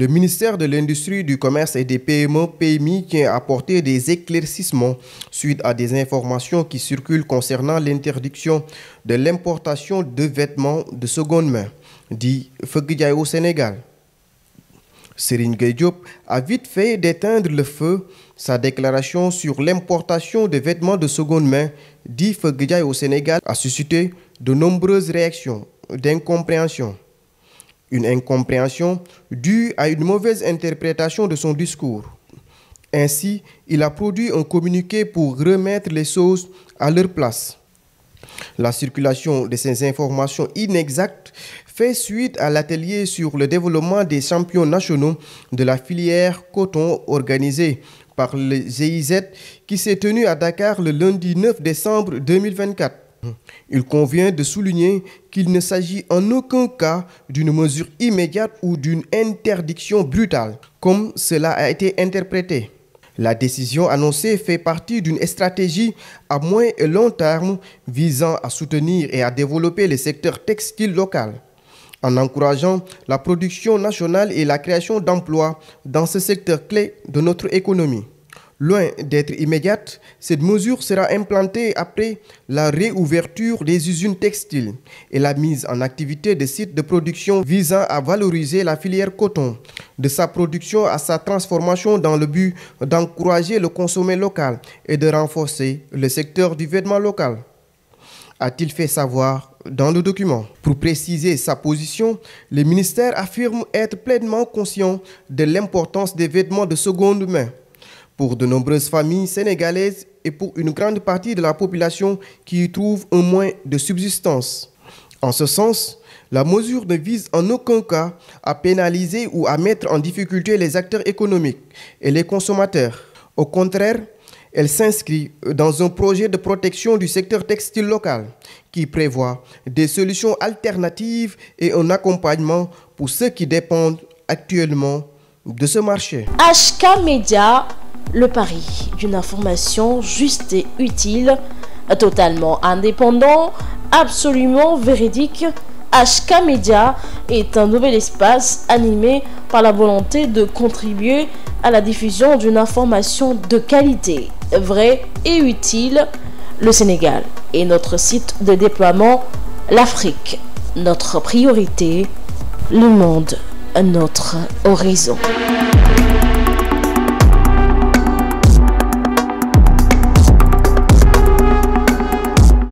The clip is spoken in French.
Le ministère de l'Industrie, du Commerce et des PME (PMI) tient à apporter des éclaircissements suite à des informations qui circulent concernant l'interdiction de l'importation de vêtements de seconde main, dit Feugue Ndiaye au Sénégal. Serigne Gueye Diop a vite fait d'éteindre le feu. Sa déclaration sur l'importation de vêtements de seconde main, dit Feugue Ndiaye au Sénégal, a suscité de nombreuses réactions d'incompréhension. Une incompréhension due à une mauvaise interprétation de son discours. Ainsi, il a produit un communiqué pour remettre les choses à leur place. La circulation de ces informations inexactes fait suite à l'atelier sur le développement des champions nationaux de la filière coton organisé par le GIZ qui s'est tenu à Dakar le lundi 9 décembre 2024. Il convient de souligner qu'il ne s'agit en aucun cas d'une mesure immédiate ou d'une interdiction brutale, comme cela a été interprété. La décision annoncée fait partie d'une stratégie à moyen et long terme visant à soutenir et à développer le secteur textile local, en encourageant la production nationale et la création d'emplois dans ce secteur clé de notre économie. Loin d'être immédiate, cette mesure sera implantée après la réouverture des usines textiles et la mise en activité de sites de production visant à valoriser la filière coton, de sa production à sa transformation dans le but d'encourager le consommé local et de renforcer le secteur du vêtement local, a-t-il fait savoir dans le document. Pour préciser sa position, le ministère affirme être pleinement conscient de l'importance des vêtements de seconde main pour de nombreuses familles sénégalaises et pour une grande partie de la population qui y trouve un moyen de subsistance. En ce sens, la mesure ne vise en aucun cas à pénaliser ou à mettre en difficulté les acteurs économiques et les consommateurs. Au contraire, elle s'inscrit dans un projet de protection du secteur textile local qui prévoit des solutions alternatives et un accompagnement pour ceux qui dépendent actuellement de ce marché. HK Média, le pari d'une information juste et utile, totalement indépendant, absolument véridique. HK Média est un nouvel espace animé par la volonté de contribuer à la diffusion d'une information de qualité, vraie et utile. Le Sénégal est notre site de déploiement, l'Afrique, notre priorité, le monde, notre horizon.